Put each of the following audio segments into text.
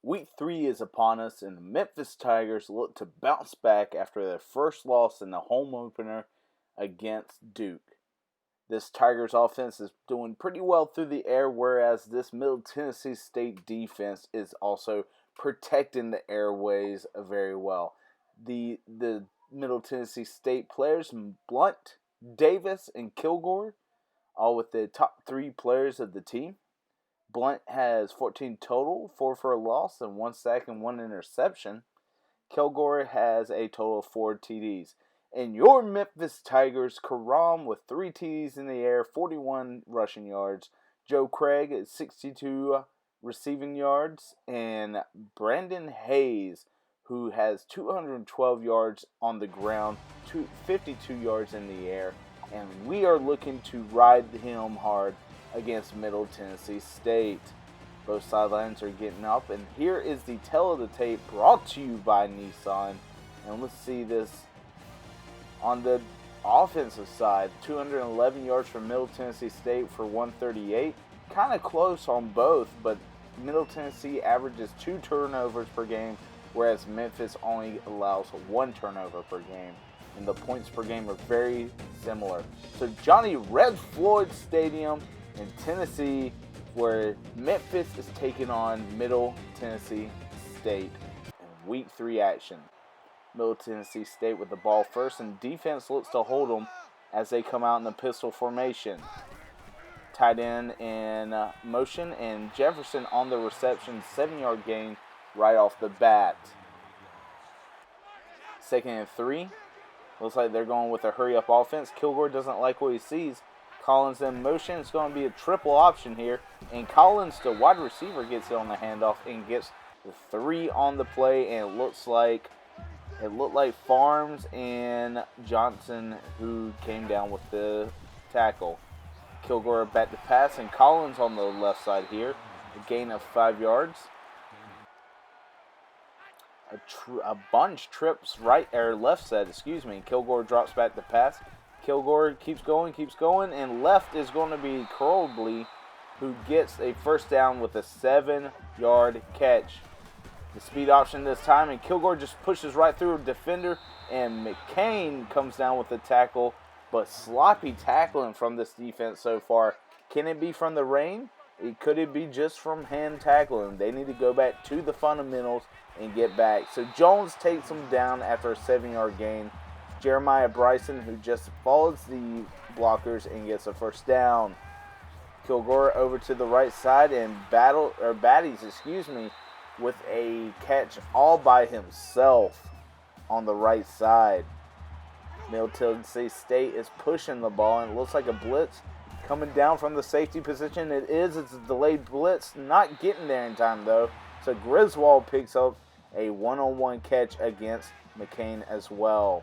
Week 3 is upon us, and the Memphis Tigers look to bounce back after their first loss in the home opener against Duke. This Tigers offense is doing pretty well through the air, whereas this Middle Tennessee State defense is also protecting the airways very well. The Middle Tennessee State players, Blunt, Davis, and Kilgore, all with the top 3 players of the team. Blunt has 14 total, 4 for a loss, and 1 sack and 1 interception. Kilgore has a total of 4 TDs. And your Memphis Tigers, Karam with 3 TDs in the air, 41 rushing yards. Joe Craig at 62 receiving yards. And Brandon Hayes, who has 212 yards on the ground, 52 yards in the air. And we are looking to ride him hard against Middle Tennessee State. Both sidelines are getting up, and here is the tale of the tape brought to you by Nissan. And let's see this on the offensive side. 211 yards from Middle Tennessee State for 138. Kind of close on both, but Middle Tennessee averages 2 turnovers per game, whereas Memphis only allows 1 turnover per game. And the points per game are very similar. So Johnny Red Floyd Stadium in Tennessee, where Memphis is taking on Middle Tennessee State in Week 3 action. Middle Tennessee State with the ball first, and defense looks to hold them as they come out in the pistol formation. Tight end in motion, and Jefferson on the reception, 7-yard gain right off the bat. 2nd and 3. Looks like they're going with a hurry-up offense. Kilgore doesn't like what he sees. Collins in motion. It's going to be a triple option here. And Collins, the wide receiver, gets it on the handoff and gets the 3 on the play. And it looked like Farms and Johnson who came down with the tackle. Kilgore back to pass, and Collins on the left side here. A gain of 5 yards. A bunch trips left side, Kilgore drops back to pass. Kilgore keeps going, and left is going to be Crowley, who gets a first down with a 7-yard catch. The speed option this time, and Kilgore just pushes right through a defender, and McCain comes down with the tackle, but sloppy tackling from this defense so far. Can it be from the rain? Could it be just from hand tackling? They need to go back to the fundamentals and get back. So Jones takes him down after a 7-yard gain. Jeremiah Bryson, who just follows the blockers and gets a first down. Kilgore over to the right side, and Baddies, with a catch all by himself on the right side. Middle Tennessee State is pushing the ball, and it looks like a blitz coming down from the safety position. It's a delayed blitz, not getting there in time though. So Griswold picks up a one-on-one catch against McCain as well.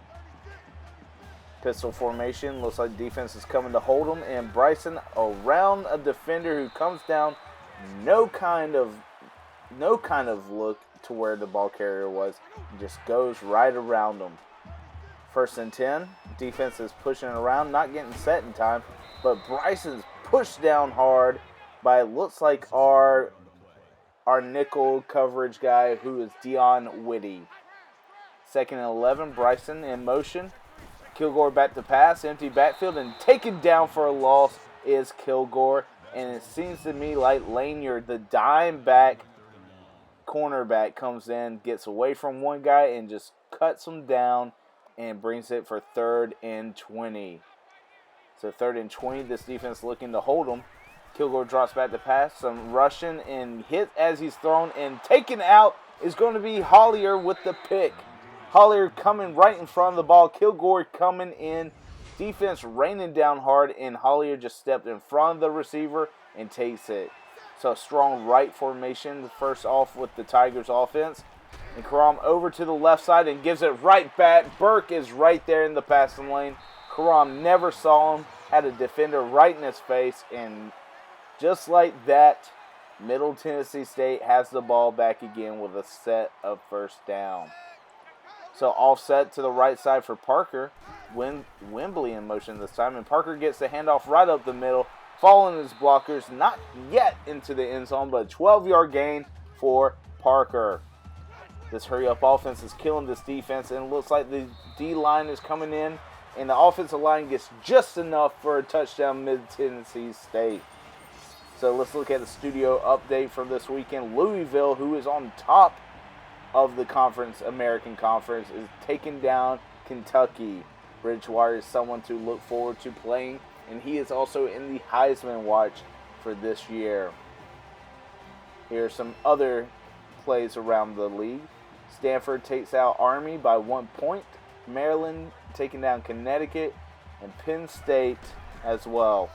Pistol formation, looks like defense is coming to hold him, and Bryson around a defender who comes down, no kind of look to where the ball carrier was, and just goes right around him. 1st and 10, defense is pushing around, not getting set in time, but Bryson's pushed down hard by, it looks like, our nickel coverage guy, who is Dion Whitty. 2nd and 11, Bryson in motion. Kilgore back to pass, empty backfield, and taken down for a loss is Kilgore. And it seems to me like Lanier, the dime back cornerback, comes in, gets away from one guy, and just cuts him down and brings it for 3rd and 20. So 3rd and 20, this defense looking to hold him. Kilgore drops back to pass, some rushing, and hit as he's thrown, and taken out is going to be Hollier with the pick. Hollier coming right in front of the ball. Kilgore coming in. Defense raining down hard, and Hollier just stepped in front of the receiver and takes it. So a strong right formation, first off with the Tigers offense. And Karam over to the left side and gives it right back. Burke is right there in the passing lane. Karam never saw him, had a defender right in his face, and just like that, Middle Tennessee State has the ball back again with a set of first down. So offset to the right side for Parker. Wembley in motion this time, and Parker gets the handoff right up the middle, following his blockers, not yet into the end zone, but a 12-yard gain for Parker. This hurry-up offense is killing this defense, and it looks like the D-line is coming in, and the offensive line gets just enough for a touchdown mid-Tennessee State. So let's look at the studio update from this weekend. Louisville, who is on top of the conference, American Conference, is taking down Kentucky. Bridgewater is someone to look forward to playing, and he is also in the Heisman watch for this year. Here are some other plays around the league. Stanford takes out Army by 1 point. Maryland taking down Connecticut, and Penn State as well.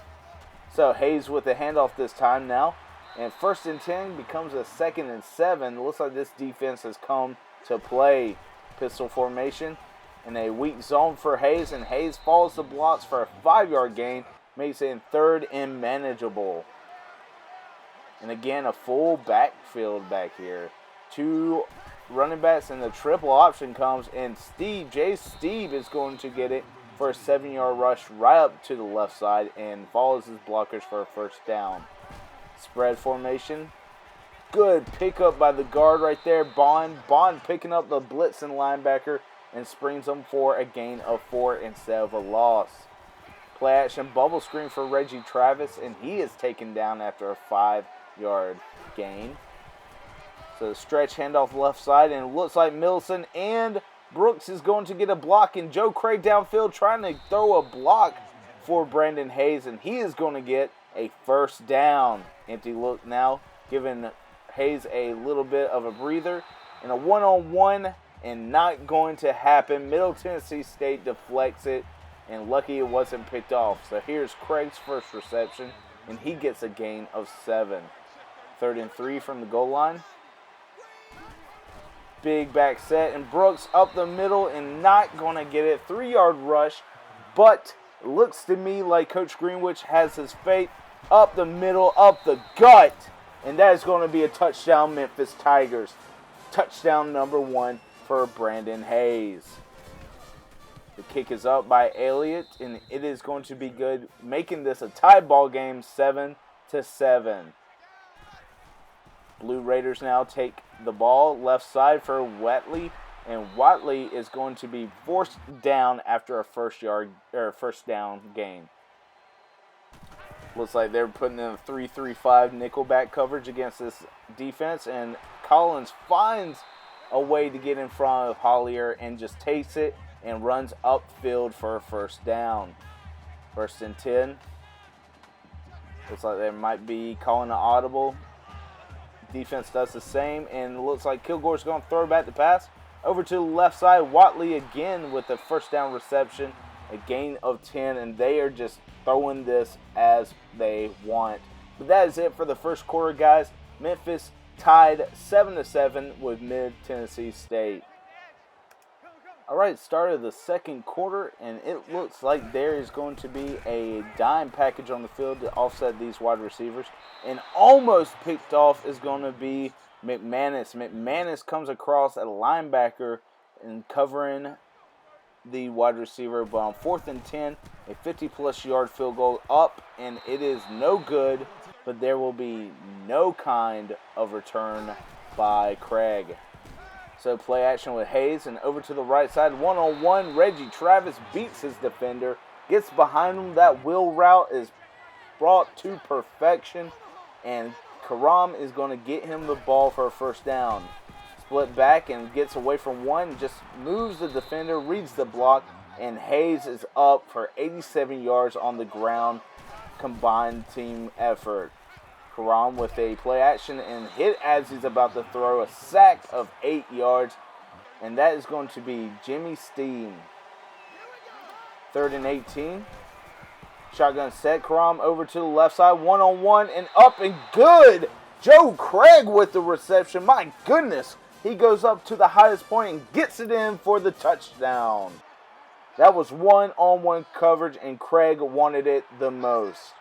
So Hayes with the handoff this time now. And 1st and 10 becomes a 2nd and 7. It looks like this defense has come to play. Pistol formation and a weak zone for Hayes. And Hayes follows the blocks for a 5-yard gain. Makes it in 3rd and manageable. And again, a full backfield back here. 2 running backs and the triple option comes. And Steve is going to get it for a 7-yard rush right up to the left side and follows his blockers for a 1st down. Spread formation. Good pickup by the guard right there, Bond. Bond picking up the blitzing linebacker and springs them for a gain of 4 instead of a loss. Play action bubble screen for Reggie Travis, and he is taken down after a 5-yard gain. So stretch handoff left side, and it looks like Milson and Brooks is going to get a block, and Joe Craig downfield trying to throw a block for Brandon Hayes, and he is going to get a 1st down. Empty look now, giving Hayes a little bit of a breather, and a 1-on-1, and not going to happen. Middle Tennessee State deflects it, and lucky it wasn't picked off. So here's Craig's first reception, and he gets a gain of 7. 3rd and 3 from the goal line. Big back set, and Brooks up the middle and not going to get it. 3-yard rush, but it looks to me like Coach Greenwich has his faith. Up the middle, up the gut, and that is going to be a touchdown, Memphis Tigers. Touchdown number 1 for Brandon Hayes. The kick is up by Elliott, and it is going to be good, making this a tie ball game, 7-7. Blue Raiders now take the ball left side for Watley, and Watley is going to be forced down after a 1st down gain. Looks like they're putting in a 3-3-5 nickelback coverage against this defense, and Collins finds a way to get in front of Hollier and just takes it and runs upfield for a 1st down. 1st and 10. Looks like they might be calling an audible. Defense does the same, and it looks like Kilgore's going to throw back the pass. Over to the left side, Watley again with the 1st down reception, a gain of 10, and they are just throwing this as they want. But that is it for the 1st quarter, guys. Memphis tied 7-7 with Mid-Tennessee State. All right, start of the 2nd quarter, and it looks like there is going to be a dime package on the field to offset these wide receivers. And almost picked off is going to be McManus. McManus comes across a linebacker and covering the wide receiver, but on 4th and 10, a 50-plus yard field goal up, and it is no good, but there will be no kind of return by Craig. So play action with Hayes, and over to the right side, 1-on-1, Reggie Travis beats his defender, gets behind him. That wheel route is brought to perfection, and Karam is going to get him the ball for a 1st down. Split back and gets away from one, just moves the defender, reads the block, and Hayes is up for 87 yards on the ground. Combined team effort. Karam with a play action and hit as he's about to throw a sack of 8 yards, and that is going to be Jimmy Steen. 3rd and 18. Shotgun set, Karam over to the left side, 1-on-1 and up and good. Joe Craig with the reception. My goodness, he goes up to the highest point and gets it in for the touchdown. That was 1-on-1 coverage, and Craig wanted it the most.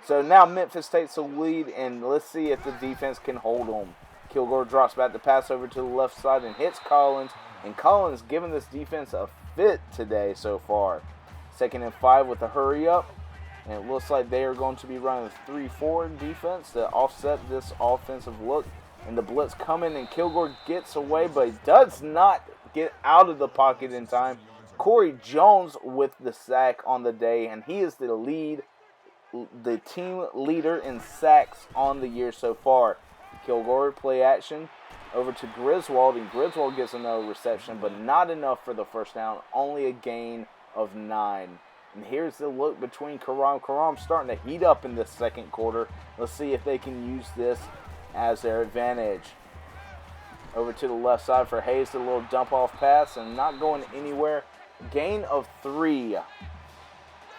So now Memphis takes the lead, and let's see if the defense can hold them. Kilgore drops back the pass over to the left side and hits Collins, and Collins giving this defense a fit today so far. 2nd and 5 with a hurry up, and it looks like they are going to be running a 3-4 defense to offset this offensive look. And the blitz coming, and Kilgore gets away, but he does not get out of the pocket in time. Corey Jones with the sack on the day, and he is the team leader in sacks on the year so far. Kilgore, play action, over to Griswold, and Griswold gets another reception, but not enough for the first down, only a gain of 9. And here's the look between Karam. Karam starting to heat up in the second quarter. Let's see if they can use this as their advantage. Over to the left side for Hayes, a little dump-off pass, and not going anywhere. Gain of 3.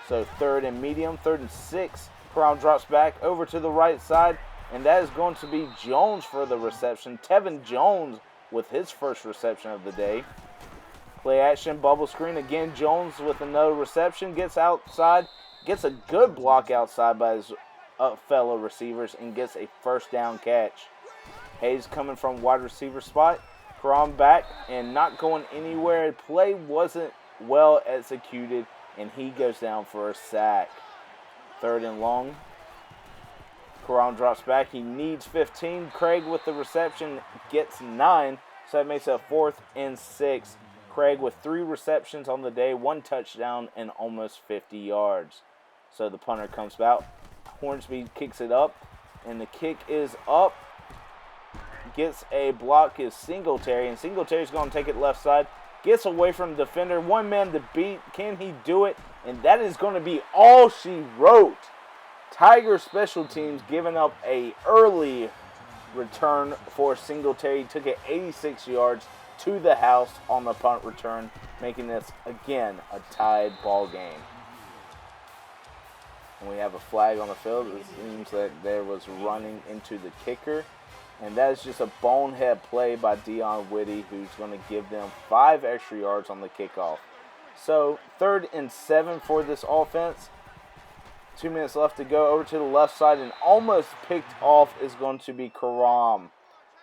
So 3rd and medium, 3rd and 6. Karam drops back over to the right side, and that is going to be Jones for the reception. Tevin Jones with his first reception of the day. Play action, bubble screen. Again, Jones with another reception. Gets outside. Gets a good block outside by his fellow receivers and gets a first down catch. Hayes coming from wide receiver spot. Karam back and not going anywhere. Play wasn't well executed, and he goes down for a sack. 3rd and long. Karam drops back. He needs 15. Craig with the reception gets 9. So that makes it 4th and 6. Craig with 3 receptions on the day, 1 touchdown, and almost 50 yards. So the punter comes out. Hornsby kicks it up, and the kick is up. Gets a block is Singletary, and Singletary's going to take it left side. Gets away from the defender. 1 man to beat. Can he do it? And that is going to be all she wrote. Tiger special teams giving up a early return for Singletary. Took it 86 yards to the house on the punt return, making this, again, a tied ball game. And we have a flag on the field. It seems that there was running into the kicker. And that is just a bonehead play by Dion Whitty, who's going to give them 5 extra yards on the kickoff. So, 3rd and 7 for this offense. 2 minutes left to go. Over to the left side, and almost picked off is going to be Karam.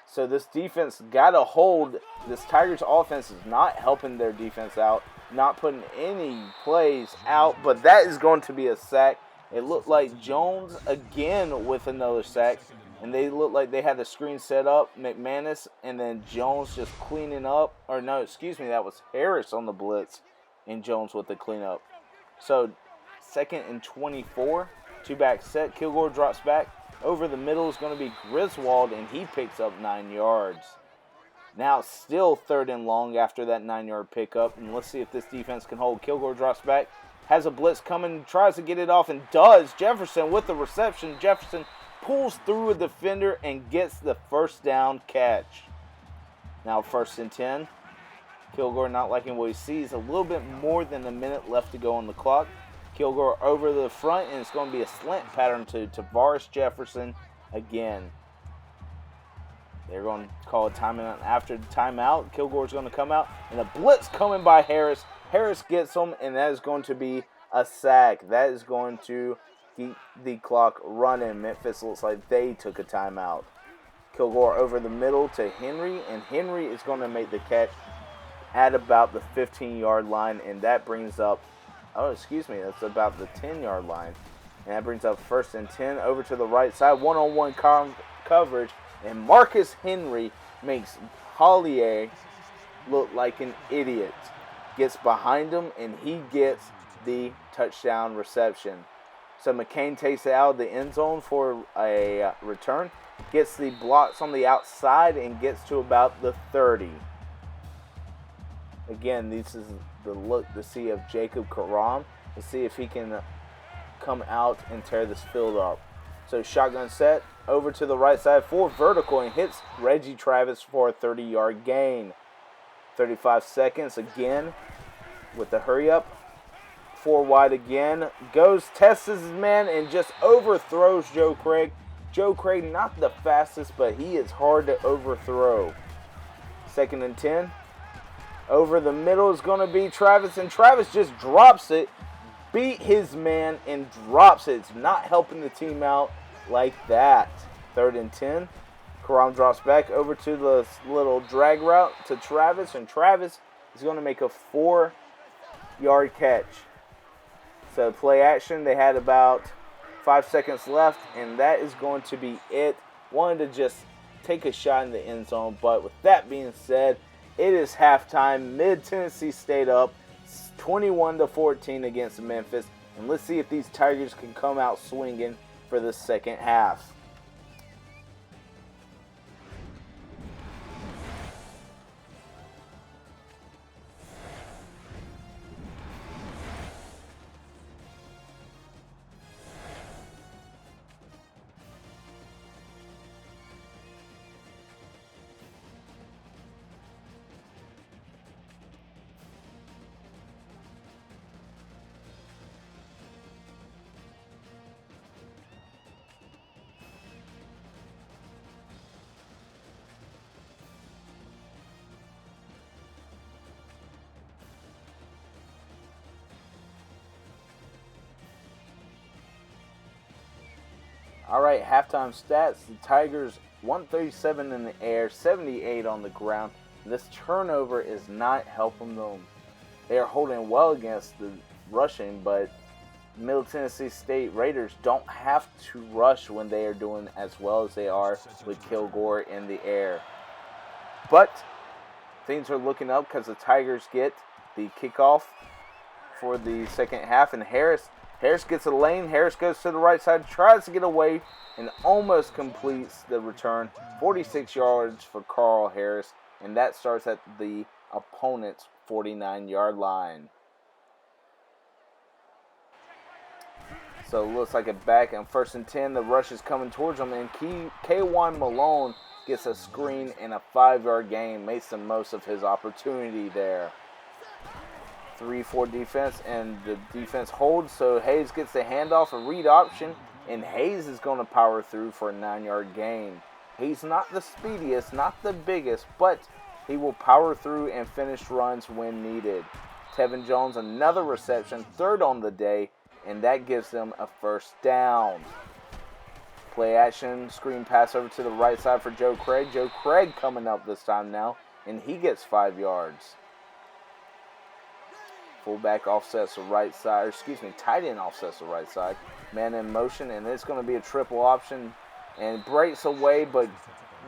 So this defense got to hold. This Tigers offense is not helping their defense out, not putting any plays out, but that is going to be a sack. It looked like Jones again with another sack, and they looked like they had the screen set up, McManus, and then Jones just cleaning up. Or no, excuse me, that was Harris on the blitz, and Jones with the cleanup. So 2nd and 24, 2-back set. Kilgore drops back. Over the middle is going to be Griswold, and he picks up 9 yards. Now still 3rd and long after that 9-yard pickup. And let's see if this defense can hold. Kilgore drops back, has a blitz coming, tries to get it off, and does. Jefferson with the reception. Jefferson pulls through a defender and gets the first down catch. Now 1st and 10. Kilgore not liking what he sees. A little bit more than a minute left to go on the clock. Kilgore over the front, and it's going to be a slant pattern to Tavares Jefferson again. They're going to call a timeout. After the timeout, Kilgore's going to come out, and a blitz coming by Harris. Harris gets him, and that is going to be a sack. That is going to keep the clock running. Memphis looks like they took a timeout. Kilgore over the middle to Henry, and Henry is going to make the catch at about the 15-yard line, and that brings up that's about the 10-yard line. And that brings up 1st and 10 over to the right side. One-on-one coverage. And Marcus Henry makes Hollier look like an idiot. Gets behind him, and he gets the touchdown reception. So McCain takes it out of the end zone for a return. Gets the blocks on the outside and gets to about the 30. Again, this is the look to see of Jacob Karam to see if he can come out and tear this field up. So shotgun set over to the right side for vertical and hits Reggie Travis for a 30-yard gain. 35 seconds again with the hurry up. 4 wide again. Goes, tests his man, and just overthrows Joe Craig. Joe Craig not the fastest, but he is hard to overthrow. 2nd and 10. Over the middle is going to be Travis, and Travis just drops it. Beat his man and drops it. It's not helping the team out like that. 3rd and 10. Karam drops back over to the little drag route to Travis, and Travis is going to make a 4-yard catch. So play action. They had about 5 seconds left, and that is going to be it. Wanted to just take a shot in the end zone. But with that being said, it is halftime. Mid-Tennessee State up 21-14 against Memphis. And let's see if these Tigers can come out swinging for the second half. All right, halftime stats. The Tigers 137 in the air, 78 on the ground. This turnover is not helping them. They are holding well against the rushing, but Middle Tennessee State Raiders don't have to rush when they are doing as well as they are with Kilgore in the air. But things are looking up because the Tigers get the kickoff for the second half, and Harris gets a lane. Harris goes to the right side, tries to get away, and almost completes the return. 46 yards for Carl Harris, and that starts at the opponent's 49-yard line. So it looks like a back on 1st and 10. The rush is coming towards them, and K1 Malone gets a screen and a 5-yard gain. Makes the most of his opportunity there. 3-4 defense, and the defense holds, so Hayes gets the handoff, a read option, and Hayes is going to power through for a 9-yard gain. He's not the speediest, not the biggest, but he will power through and finish runs when needed. Tevin Jones, another reception, 3rd on the day, and that gives them a 1st down. Play action, screen pass over to the right side for Joe Craig. Joe Craig coming up this time now, and he gets 5 yards. Fullback offsets the right side, tight end offsets the right side. Man in motion, and it's going to be a triple option. And breaks away, but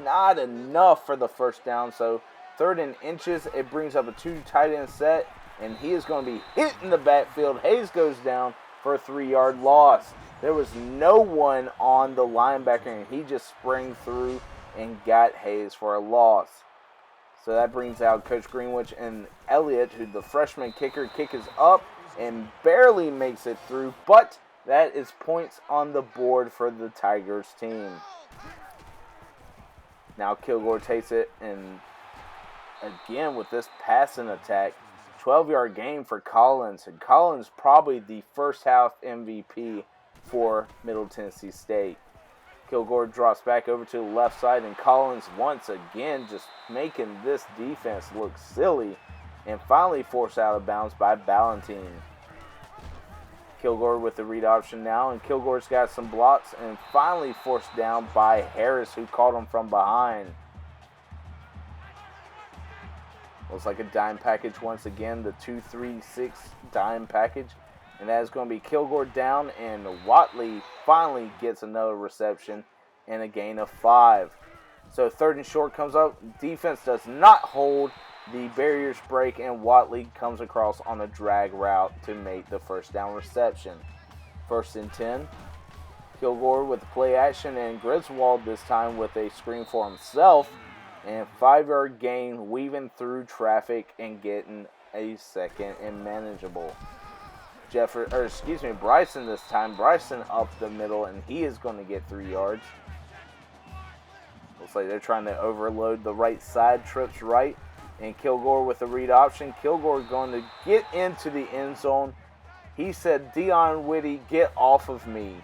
not enough for the 1st down. So 3rd and inches, it brings up a 2 tight end set, and he is going to be hit in the backfield. Hayes goes down for a 3-yard loss. There was no one on the linebacker, and he just sprang through and got Hayes for a loss. So that brings out Coach Greenwich and Elliott, who the freshman kicker, kick is up and barely makes it through. But that is points on the board for the Tigers team. Now Kilgore takes it, and again with this passing attack, 12-yard gain for Collins. And Collins probably the first half MVP for Middle Tennessee State. Kilgore drops back over to the left side, and Collins once again just making this defense look silly and finally forced out of bounds by Ballantine. Kilgore with the read option now, and Kilgore's got some blocks and finally forced down by Harris, who caught him from behind. Looks like a dime package once again, the 2-3-6 dime package. And that is going to be Kilgore down, and Watley finally gets another reception and a gain of 5. So 3rd and short comes up. Defense does not hold. The barriers break, and Watley comes across on a drag route to make the 1st down reception. 1st and 10. Kilgore with the play action, and Griswold this time with a screen for himself. And 5-yard gain, weaving through traffic and getting a 2nd and manageable. Bryson this time. Bryson up the middle, and he is going to get 3 yards. Looks like they're trying to overload the right side, trips right. And Kilgore with the read option. Kilgore going to get into the end zone. He said, Dion Whitty, get off of me.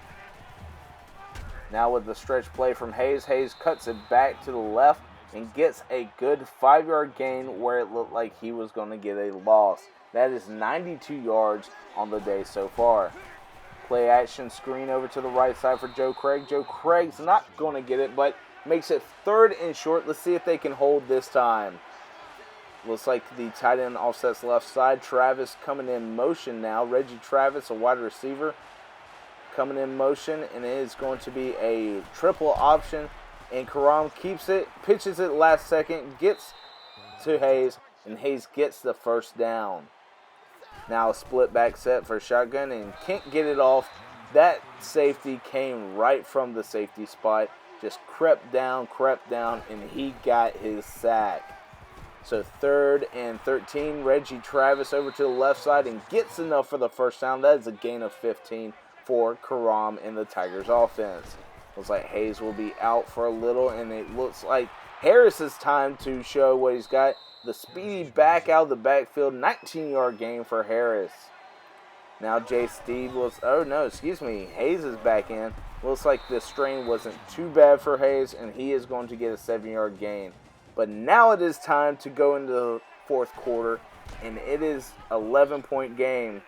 Now with the stretch play from Hayes. Hayes cuts it back to the left and gets a good 5-yard gain where it looked like he was going to get a loss. That is 92 yards on the day so far. Play action screen over to the right side for Joe Craig. Joe Craig's not going to get it, but makes it 3rd and short. Let's see if they can hold this time. Looks like the tight end offsets left side. Travis coming in motion now. Reggie Travis, a wide receiver, coming in motion, and it is going to be a triple option. And Karam keeps it, pitches it last second, gets to Hayes, and Hayes gets the first down. Now a split back set for shotgun, and can't get it off. That safety came right from the safety spot, just crept down, and he got his sack. So 3rd and 13, Reggie Travis over to the left side and gets enough for the first down. That is a gain of 15 for Karam in the Tigers offense. Looks like Hayes will be out for a little, and it looks like Harris's time to show what he's got. The speedy back out of the backfield, 19-yard gain for Harris. Now Hayes is back in. Looks like the strain wasn't too bad for Hayes, and he is going to get a 7-yard gain. But now it is time to go into the fourth quarter, and it is an 11-point game.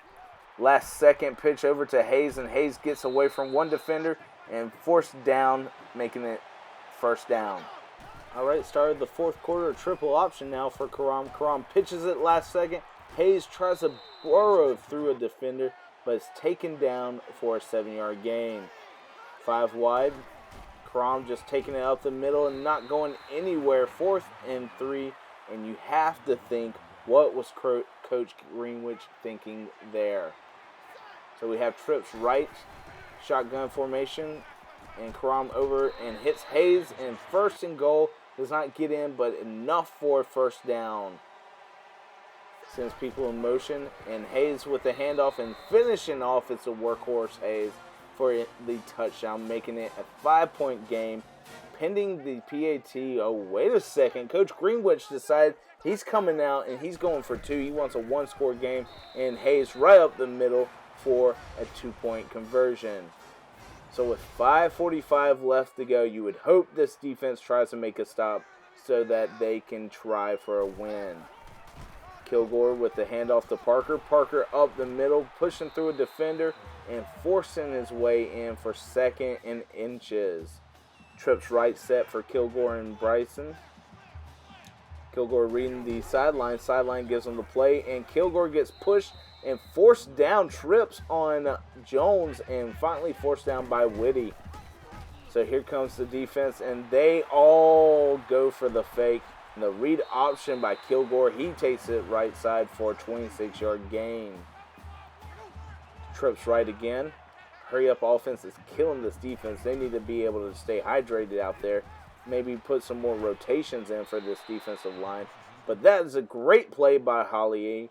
Last second pitch over to Hayes, and Hayes gets away from one defender and forced down, making it first down. All right, started the fourth quarter, triple option now for Karam. Karam pitches it last second. Hayes tries to burrow through a defender, but it's taken down for a 7-yard gain. 5 wide. Karam just taking it out the middle and not going anywhere. 4th and 3, and you have to think, what was Coach Greenwich thinking there? So we have trips right, shotgun formation, and Karam over and hits Hayes, and 1st and goal. Does not get in, but enough for a first down. Sends people in motion, and Hayes with the handoff and finishing off. It's a workhorse Hayes for the touchdown, making it a 5-point game. Pending the PAT. Oh, wait a second. Coach Greenwich decided he's coming out and he's going for 2. He wants a 1-score game, and Hayes right up the middle for a 2-point conversion. So with 5:45 left to go, you would hope this defense tries to make a stop so that they can try for a win. Kilgore with the handoff to Parker. Parker up the middle, pushing through a defender and forcing his way in for 2nd and inches. Trips right set for Kilgore and Bryson. Kilgore reading the sideline. Sideline gives him the play, and Kilgore gets pushed and forced down. Trips on Jones and finally forced down by Whitty. So here comes the defense, and they all go for the fake. And the read option by Kilgore, he takes it right side for a 26-yard gain. Trips right again. Hurry up offense is killing this defense. They need to be able to stay hydrated out there. Maybe put some more rotations in for this defensive line. But that is a great play by Hollier,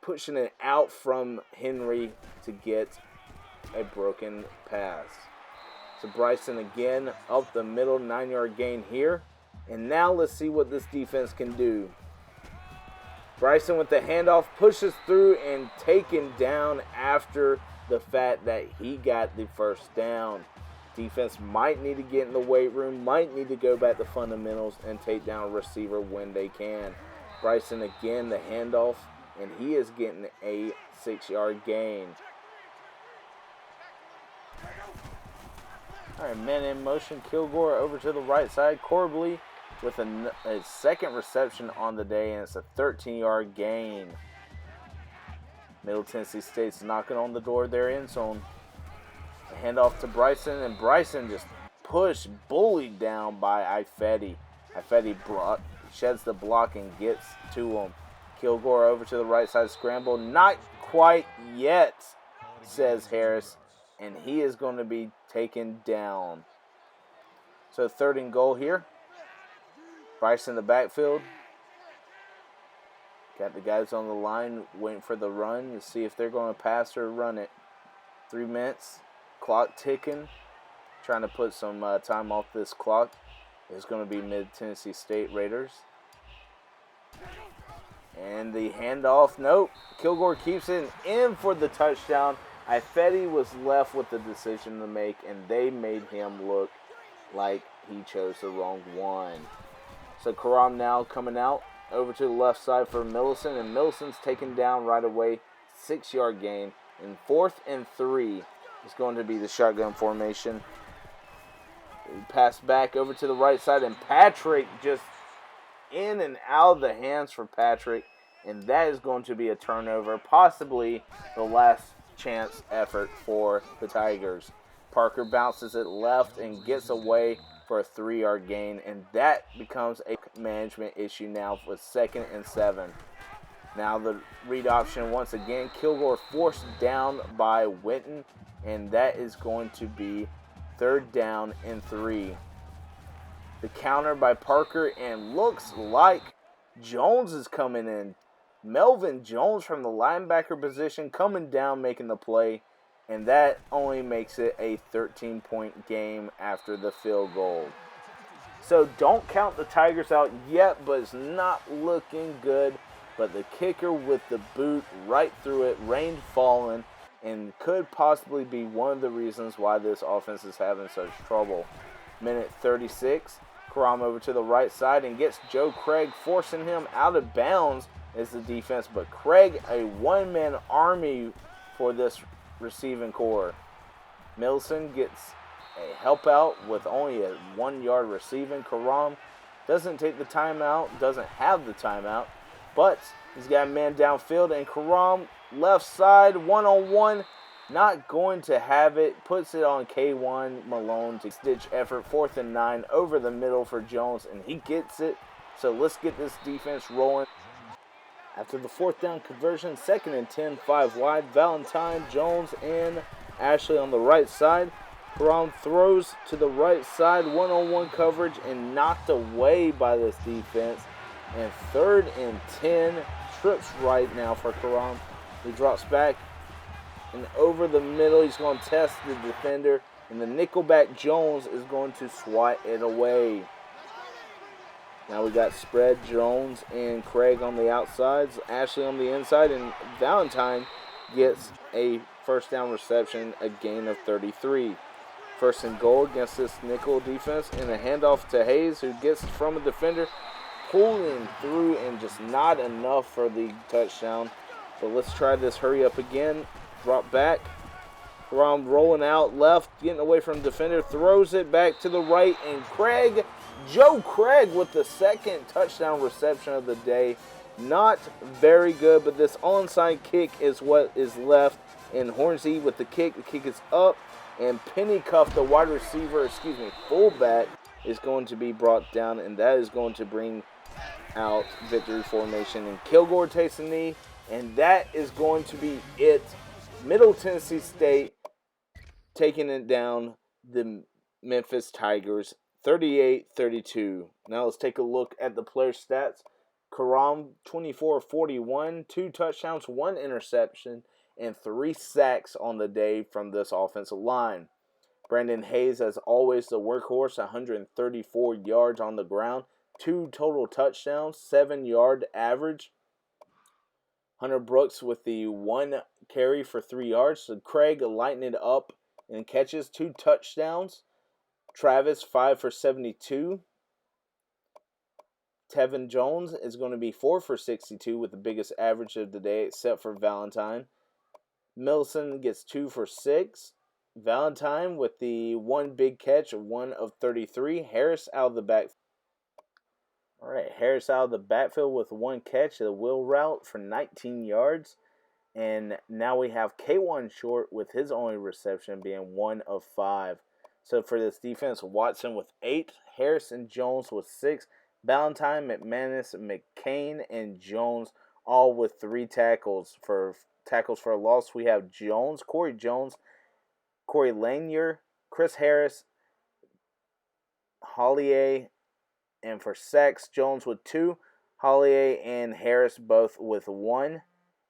pushing it out from Henry to get a broken pass. So Bryson again up the middle, 9-yard gain here. And now let's see what this defense can do. Bryson with the handoff pushes through and taken down after the fact that he got the first down. Defense might need to get in the weight room, might need to go back to fundamentals and take down a receiver when they can. Bryson again, the handoff, and he is getting a 6-yard gain. All right, men in motion. Kilgore over to the right side. Corbly with a second reception on the day, and it's a 13-yard gain. Middle Tennessee State's knocking on the door of their end zone. Handoff to Bryson, and Bryson just pushed, bullied down by Ifedi. Ifedi sheds the block and gets to him. Kilgore over to the right side scramble. Not quite yet, says Harris, and he is going to be taken down. So 3rd and goal here. Bryson in the backfield. Got the guys on the line waiting for the run to see if they're going to pass or run it. 3 minutes. Clock ticking. Trying to put some time off this clock. It's going to be Mid-Tennessee State Raiders. And the handoff. Nope. Kilgore keeps it in for the touchdown. Ifedi was left with the decision to make, and they made him look like he chose the wrong one. So Karam now coming out over to the left side for Millicent, and Millicent's taken down right away. 6-yard gain. And 4th and 3 is going to be the shotgun formation. Pass back over to the right side, and Patrick just in and out of the hands for Patrick, and that is going to be a turnover, possibly the last chance effort for the Tigers. Parker bounces it left and gets away for a 3-yard gain, and that becomes a management issue now with 2nd and 7. Now the read option once again. Kilgore forced down by Winton, and that is going to be 3rd down and 3. The counter by Parker, and looks like Jones is coming in. Melvin Jones from the linebacker position coming down, making the play, and that only makes it a 13-point game after the field goal. So don't count the Tigers out yet, but it's not looking good. But the kicker with the boot right through it, rain falling, and could possibly be one of the reasons why this offense is having such trouble. Minute 36, Karam over to the right side and gets Joe Craig, forcing him out of bounds as the defense. But Craig, a one-man army for this receiving core. Milson gets a help out with only a 1-yard receiving. Karam doesn't take the timeout, doesn't have the timeout, but he's got a man downfield, and Karam left side, one-on-one, not going to have it, puts it on K1 Malone to stitch effort, 4th and 9 over the middle for Jones, and he gets it. So let's get this defense rolling. After the 4th down conversion, 2nd and 10, 5 wide, Valentine, Jones, and Ashley on the right side. Karam throws to the right side, one-on-one coverage, and knocked away by this defense. And 3rd and 10, trips right now for Karam. He drops back and over the middle. He's going to test the defender, and the nickelback Jones is going to swat it away. Now we got spread Jones and Craig on the outsides, Ashley on the inside, and Valentine gets a 1st down reception, a gain of 33. 1st and goal against this nickel defense, and a handoff to Hayes, who gets from a defender, pulling through, and just not enough for the touchdown. But let's try this hurry up again. Drop back. Karam rolling out left, getting away from the defender, throws it back to the right, and Joe Craig with the 2nd touchdown reception of the day. Not very good, but this onside kick is what is left. And Hornsey with the kick. The kick is up, and Pennycuff, the wide receiver, fullback, is going to be brought down, and that is going to bring out victory formation. And Kilgore takes a knee, and that is going to be it. Middle Tennessee State taking it down, the Memphis Tigers, 38-32. Now let's take a look at the player stats. Karam, 24-41, 2 touchdowns, 1 interception, and 3 sacks on the day from this offensive line. Brandon Hayes, as always, the workhorse, 134 yards on the ground, 2 total touchdowns, 7-yard average. Hunter Brooks with the 1 carry for 3 yards. So Craig lighting it up and catches, 2 touchdowns. Travis, 5 for 72. Tevin Jones is going to be 4 for 62 with the biggest average of the day, except for Valentine. Milson gets 2 for 6. Valentine with the 1 big catch, 1 of 33. Harris out of the back. All right, Harris out of the backfield with 1 catch, a wheel route for 19 yards. And now we have K1 Short with his only reception being 1 of 5. So for this defense, Watson with 8, Harrison Jones with 6, Valentine, McManus, McCain, and Jones all with 3 tackles. For tackles for a loss, we have Corey Jones, Corey Lanier, Chris Harris, Hollier, and for sacks, Jones with 2, Hollier and Harris both with 1.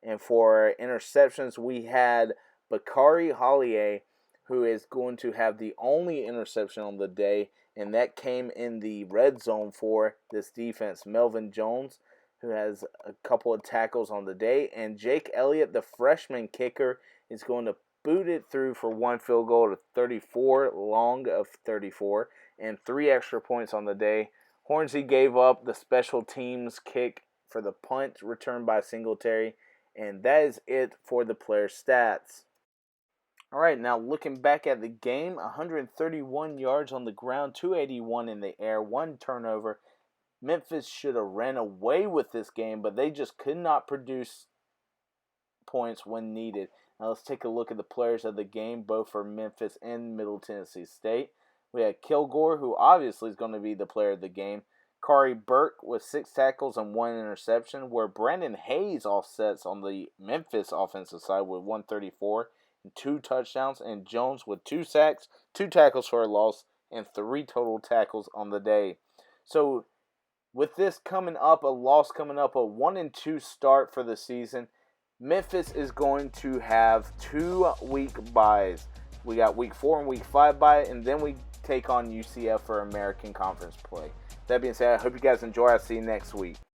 And for interceptions, we had Bakari Hollier, who is going to have the only interception on the day, and that came in the red zone for this defense. Melvin Jones, who has a couple of tackles on the day, and Jake Elliott, the freshman kicker, is going to boot it through for 1 field goal to 34, long of 34, and 3 extra points on the day. Hornsey gave up the special teams kick for the punt returned by Singletary, and that is it for the player stats. All right, now looking back at the game, 131 yards on the ground, 281 in the air, 1 turnover. Memphis should have ran away with this game, but they just could not produce points when needed. Now let's take a look at the players of the game, both for Memphis and Middle Tennessee State. We had Kilgore, who obviously is going to be the player of the game. Kari Burke with 6 tackles and 1 interception, where Brandon Hayes offsets on the Memphis offensive side with 134 and 2 touchdowns, and Jones with 2 sacks, 2 tackles for a loss, and 3 total tackles on the day. So with this coming up, a loss coming up, a 1-2 start for the season, Memphis is going to have 2-week byes. We got week 4 and week 5 bye, and then we take on UCF for American Conference play. That being said, I hope you guys enjoy. I'll see you next week.